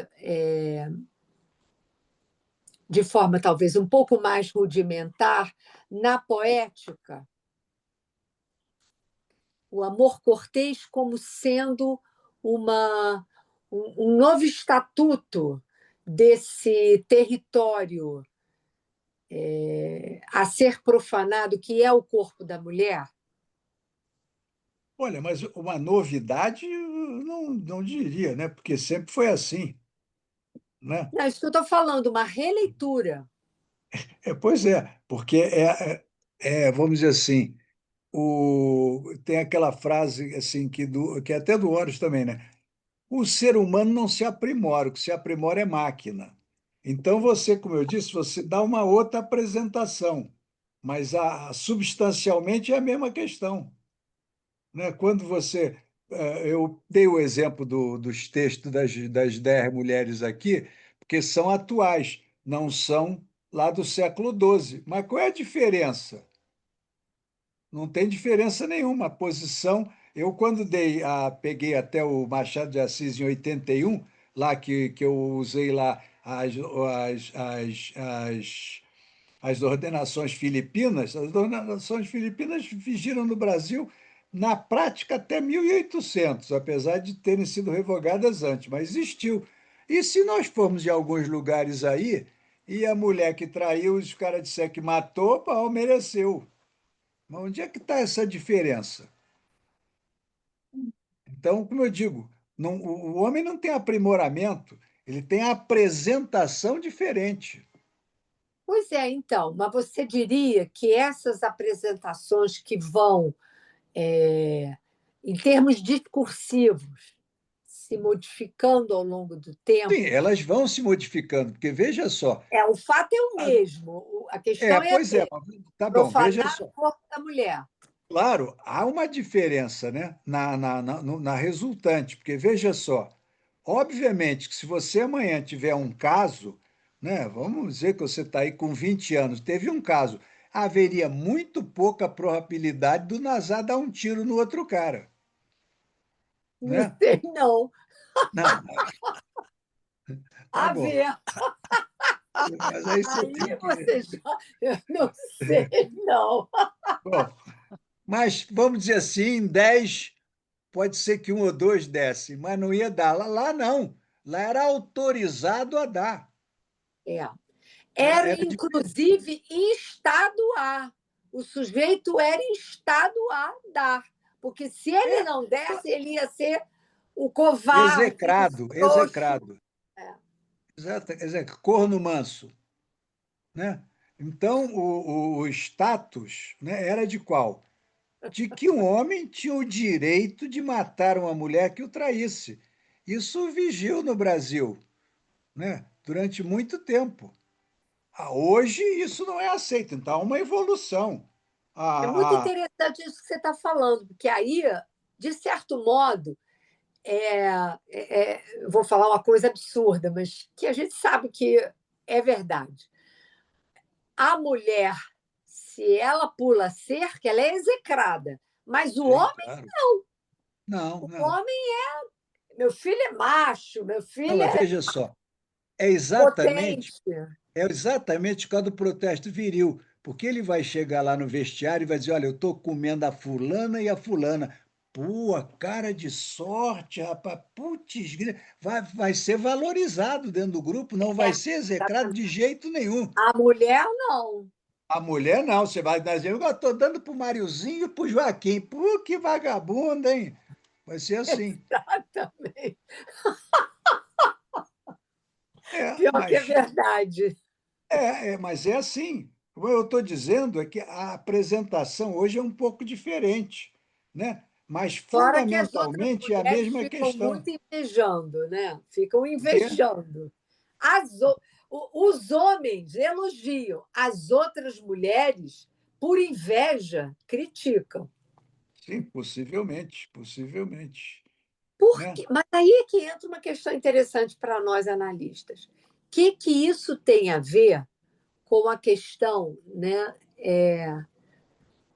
de forma talvez um pouco mais rudimentar, na poética, o amor cortês como sendo uma, um novo estatuto desse território a ser profanado, que é o corpo da mulher? Olha, mas uma novidade eu não diria, né? Porque sempre foi assim, né? Não, isso que eu estou falando, uma releitura. Pois é, porque vamos dizer assim, tem aquela frase assim que é até do Horos também, né? O ser humano não se aprimora, o que se aprimora é máquina. Então você, como eu disse, você dá uma outra apresentação, mas substancialmente é a mesma questão, né? Quando eu dei o exemplo dos textos das 10 mulheres aqui, porque são atuais, não são lá do século XII. Mas qual é a diferença? Não tem diferença nenhuma. A posição. Eu, quando peguei até o Machado de Assis em 81, lá que eu usei lá as ordenações filipinas, as ordenações filipinas vigiram no Brasil, na prática, até 1800, apesar de terem sido revogadas antes, mas existiu. E se nós formos em alguns lugares aí, e a mulher que traiu, os caras disseram que matou, pau, mereceu. Mas onde é que está essa diferença? Então, como eu digo, o homem não tem aprimoramento, ele tem apresentação diferente. Pois é, então, mas você diria que essas apresentações que vão, em termos discursivos, se modificando ao longo do Sim, tempo, elas vão se modificando, porque veja só. o fato é o a- mesmo, a questão é a Pois é, mesma, tá bom, veja profanar só. o corpo da mulher. Claro, há uma diferença, né, na resultante, porque veja só, obviamente que se você amanhã tiver um caso, né, vamos dizer que você está aí com 20 anos, teve um caso, haveria muito pouca probabilidade do Nazar dar um tiro no outro cara, Não né? sei, não. Não, tá A bom, ver, mas aí você tem aí que. você já. Eu não sei, não. Bom, mas vamos dizer assim, em 10 pode ser que um ou dois desse, mas não ia dar. Lá não. Lá era autorizado a dar. É. Era, Era, era diferente. inclusive, em estado A. O sujeito era em estado A dar. Porque se ele É, não desse, ele ia ser o covarde, o execrado, frouxo. execrado. É. Exato, corno manso, né? Então, o status, né, era de qual? De que um homem tinha o direito de matar uma mulher que o traísse. Isso vigiu no Brasil, né, durante muito tempo. Hoje isso não é aceito, então há uma evolução. É muito A, a, interessante isso que você está falando, porque aí, de certo modo, eu vou falar uma coisa absurda, mas que a gente sabe que é verdade. A mulher, se ela pula cerca, ela é execrada. Mas sim, claro. Não, o não. homem, meu filho é macho, meu Não, filho mas é veja só, potente. é exatamente por causa do protesto viril, porque ele vai chegar lá no vestiário e vai dizer, olha, eu estou comendo a fulana e a fulana. Pô, cara de sorte, rapaz, putz, vai ser valorizado dentro do grupo, não vai ser execrado de jeito nenhum. A mulher, não. A mulher não, você vai dizer, eu estou dando para o Mariozinho e para o Joaquim. Pô, que vagabundo, hein? Vai ser assim. Exatamente. É, Pior que é mas verdade. mas é assim. O que eu estou dizendo é que a apresentação hoje é um pouco diferente, né? Mas Fora que as outras fundamentalmente é a mulheres mesma ficam questão. muito invejando, né? Ficam O quê? invejando. Os homens elogiam, as outras mulheres, por inveja, criticam. Sim, possivelmente, possivelmente, né? Mas aí é que entra uma questão interessante para nós analistas. O que isso tem a ver com a questão, né,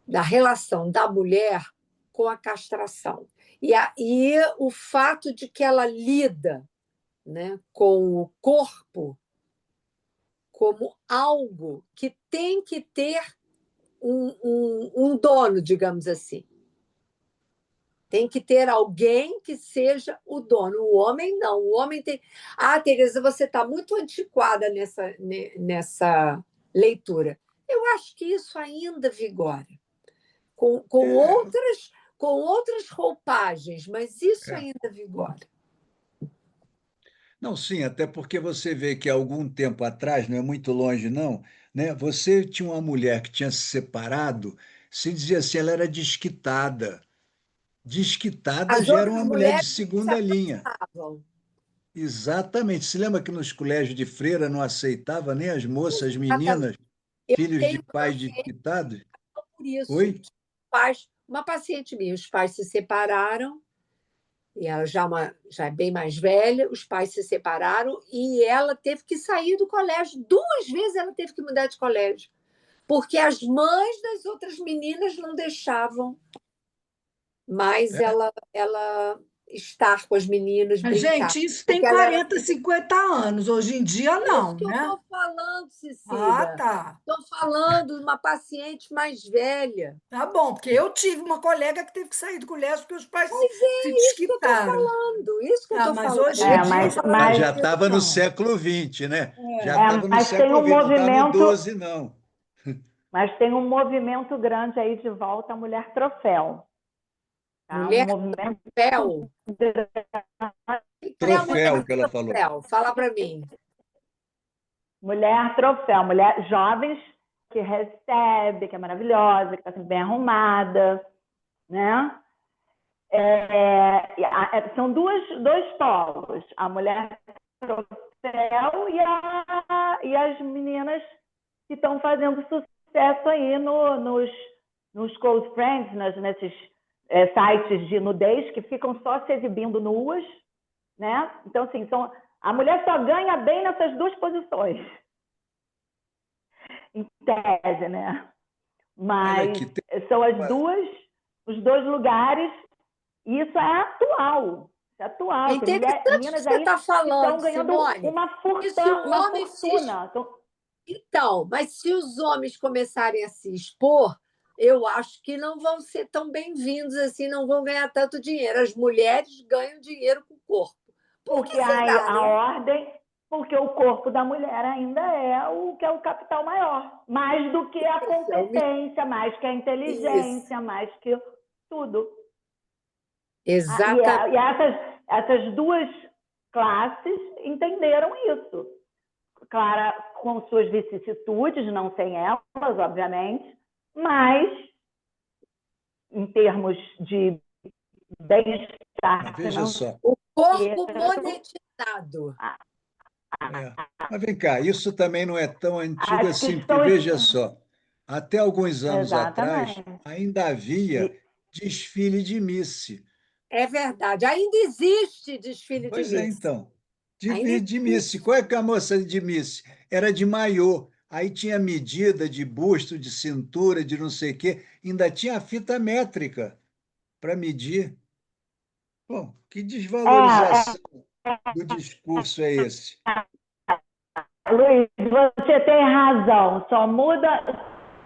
da relação da mulher com a castração? E o fato de que ela lida, né, com o corpo como algo que tem que ter um dono, digamos assim. Tem que ter alguém que seja o dono. O homem não. O homem tem. Ah, Tereza, você está muito antiquada nessa leitura. Eu acho que isso ainda vigora, com, com, É, outras, com outras roupagens, mas isso é. ainda vigora. Não, sim, até porque você vê que há algum tempo atrás, não é muito longe, não, né? Você tinha uma mulher que tinha se separado, se dizia assim, ela era desquitada. Desquitada As já era uma outras mulher de mulheres se segunda linha. afastavam. Exatamente. Se lembra que nos colégios de freira não aceitava nem as moças, as Exatamente. meninas, Eu filhos de tenho uma pais paciente desquitados? por isso. Oi? Uma paciente minha, os pais se separaram, e ela já é bem mais velha, os pais se separaram e ela teve que sair do colégio. 2 vezes ela teve que mudar de colégio, porque as mães das outras meninas não deixavam mais É, ela estar com as meninas, Mas, brincar. gente, isso tem Porque ela era 40, 50 anos. Hoje em dia, isso não, que eu né? estou falando, Ah, Cecília. tá. Estou falando de uma paciente mais velha. Tá bom, porque eu tive uma colega que teve que sair do colégio porque os pais se Isso que eu estou desquitaram. falando, isso que eu Tá, estou mas falando. hoje em É, dia, mas, falando Mas mas, já disso, estava no não. século XX, né? Já É. estava no mas tem século um XX, não está no movimento, 12, não. mas tem um movimento grande aí de volta à mulher troféu. Tá? Um Mulher movimento troféu. O que é a mulher Troféu que ela falou. troféu? Fala para mim. mulher troféu, mulher jovens que recebe, que é maravilhosa, que está sempre bem arrumada, né? São dois polos, a mulher troféu e as meninas que estão fazendo sucesso aí nos close friends, nesses sites de nudez que ficam só se exibindo nuas, né? Então, assim, a mulher só ganha bem nessas duas posições, em tese, né? Olha Mas aqui, são os dois lugares, e isso é atual. Isso é atual. É Tem interessante o que meninas você aí está que falando, estão ganhando Simone. E se o uma homem fortuna. Então, mas se os homens começarem a se expor, eu acho que não vão ser tão bem-vindos assim, não vão ganhar tanto dinheiro. As mulheres ganham dinheiro com o corpo. Por que Porque será, a né? ordem, porque o corpo da mulher ainda é o que é o capital maior, mais do que a competência, mais que a Isso, inteligência, mais que tudo. E exatamente. essas duas classes entenderam isso. Claro, com suas vicissitudes, não sem elas, obviamente, mas em termos de mas bem-estar veja só. O corpo financeiro, monetizado. Mas vem cá, isso também não é tão antigo as assim, porque questões. veja só, até alguns anos atrás Exatamente. ainda havia E, desfile de Miss. É verdade. Ainda existe desfile de Pois é, Miss. então. Ainda De Miss. existe. Qual é que é a moça de Miss? Era de maiô. Aí tinha medida de busto, de cintura, de não sei o quê. Ainda tinha a fita métrica para medir. Bom, que é, desvalorização do discurso é esse? Luiz, você tem razão. Só muda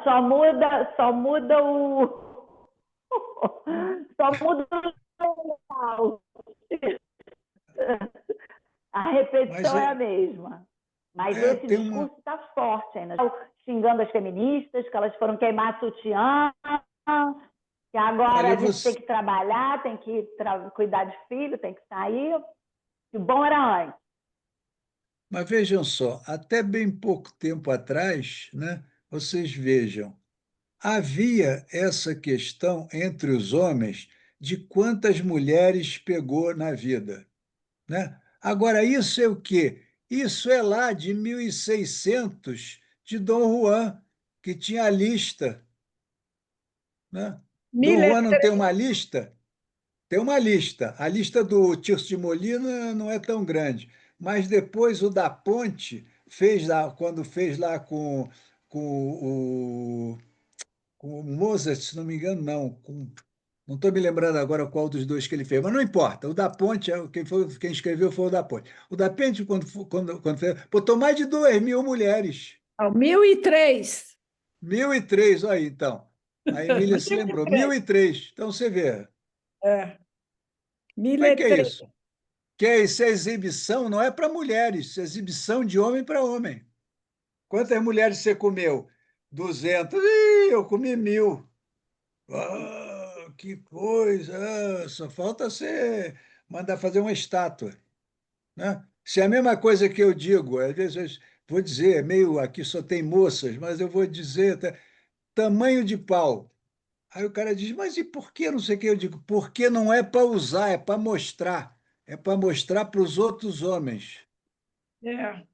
só muda o a Mas repetição é a mesma. Mas esse tem uma. discurso está forte ainda. Xingando as feministas, que elas foram queimar sutiã, que agora Olha, a gente tem você. que trabalhar, tem que cuidar de filho, tem que sair. Que bom era antes. Mas vejam só, até bem pouco tempo atrás, né, vocês vejam, havia essa questão entre os homens de quantas mulheres pegou na vida, né? Agora, isso é o quê? Isso é lá de 1600 de Dom Juan, que tinha a lista, né? Dom Miller, Juan não tem uma lista? Tem uma lista. A lista do Tirso de Molina não é tão grande, mas depois o da Ponte fez lá, quando fez lá com com o Mozart, se não me engano, não. Não estou me lembrando agora qual dos dois que ele fez, mas não importa. O da Ponte, quem escreveu foi o da Ponte. O da Ponte, quando fez, botou mais de 2.000 mulheres. 1003. 1.003, aí então. A Emília se lembrou. 1003. 1.003. Então você vê. É, Como é que é 1003. isso? Que é isso é exibição, não é para mulheres, isso é exibição de homem para homem. Quantas mulheres você comeu? 200. Ih, eu comi 1.000. Ah, que coisa! Ah, só falta você mandar fazer uma estátua, né? Se é a mesma coisa que eu digo, às vezes eu vou dizer, meio aqui só tem moças, mas eu vou dizer tamanho de pau. Aí o cara diz, mas e por que não sei o que? Eu digo, porque não é para usar, é para mostrar. É para mostrar para os outros homens. É.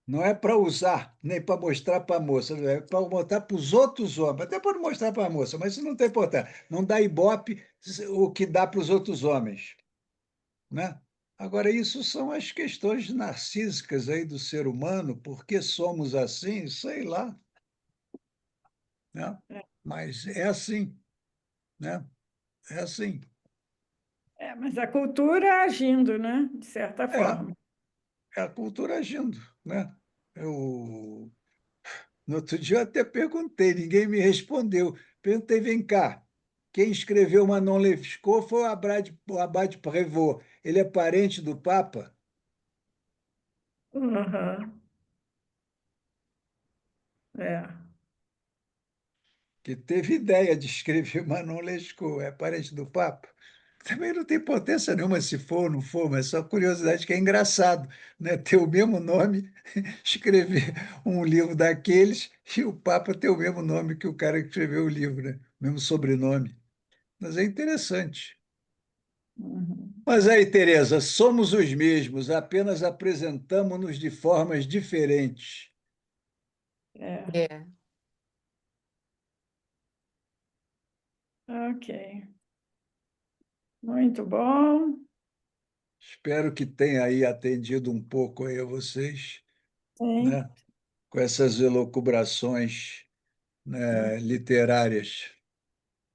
Não é para usar, nem para mostrar para a moça, é para mostrar para os outros homens, até para mostrar para a moça, mas isso não tem importância. Não dá ibope o que dá para os outros homens, né? Agora, isso são as questões narcísicas aí do ser humano, por que somos assim? Sei lá, né? Mas é assim, né? É assim. Mas a cultura agindo, né? De certa forma. É a cultura agindo, né? No outro dia eu até perguntei, ninguém me respondeu. Perguntei, vem cá, quem escreveu Manon Lescaut foi o Abade Prévost. Ele é parente do Papa? Uhum. É. Que teve ideia de escrever Manon Lescaut, é parente do Papa. Também não tem importância nenhuma se for ou não for, mas só curiosidade que é engraçado, né? Ter o mesmo nome, escrever um livro daqueles e o Papa ter o mesmo nome que o cara que escreveu o livro, né? O mesmo sobrenome. Mas é interessante. Uhum. Mas aí, Tereza, somos os mesmos, apenas apresentamos-nos de formas diferentes. É. É. Ok. Muito bom. Espero que tenha aí atendido um pouco aí a vocês, Sim. né? Com essas elucubrações, né, literárias.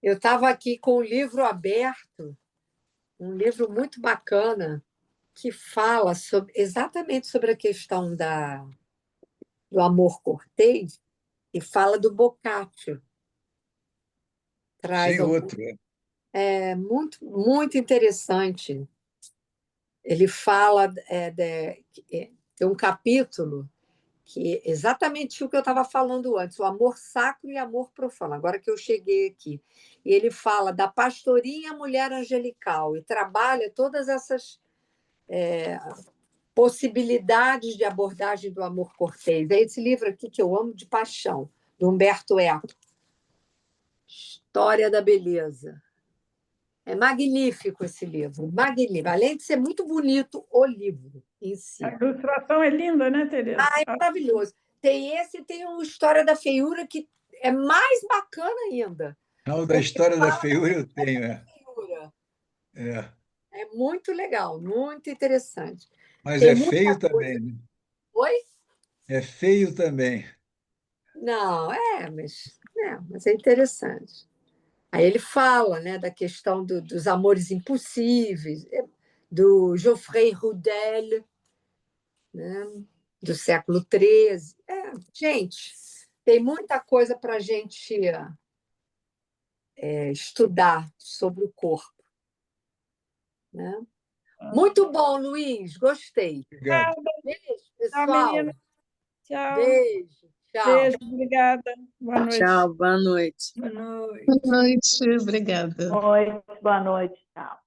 Eu estava aqui com o livro aberto, um livro muito bacana, que fala exatamente sobre a questão do amor cortês e fala do Boccaccio. Traz Sem outro. muito, muito interessante. Ele fala, tem um capítulo que é exatamente o que eu estava falando antes, o amor sacro e amor profano, agora que eu cheguei aqui. E ele fala da pastorinha mulher angelical e trabalha todas essas possibilidades de abordagem do amor cortês. É esse livro aqui que eu amo de paixão, do Humberto Eco, História da Beleza. É magnífico esse livro, magnífico. Além de ser muito bonito o livro em si. A ilustração é linda, né, Tereza? É maravilhoso. Tem esse, tem o História da Feiura, que é mais bacana ainda. Não, da história da feiura eu tenho, Feiura. é. É muito legal, muito interessante. Mas Tem é muita feio coisa. também, né? Oi? É feio também. Não, mas é interessante. Aí ele fala, né, da questão dos amores impossíveis, do Geoffrey Rudel, né, do século XIII. Gente, tem muita coisa para a gente estudar sobre o corpo. Né? Muito bom, Luiz, gostei. Obrigado. Beijo, Tchau, pessoal. menina. Tchau. Beijo, tchau. Beijo, obrigada. Boa noite. Tchau, boa noite. Boa noite. Boa noite, obrigada. Oi, boa noite, tchau.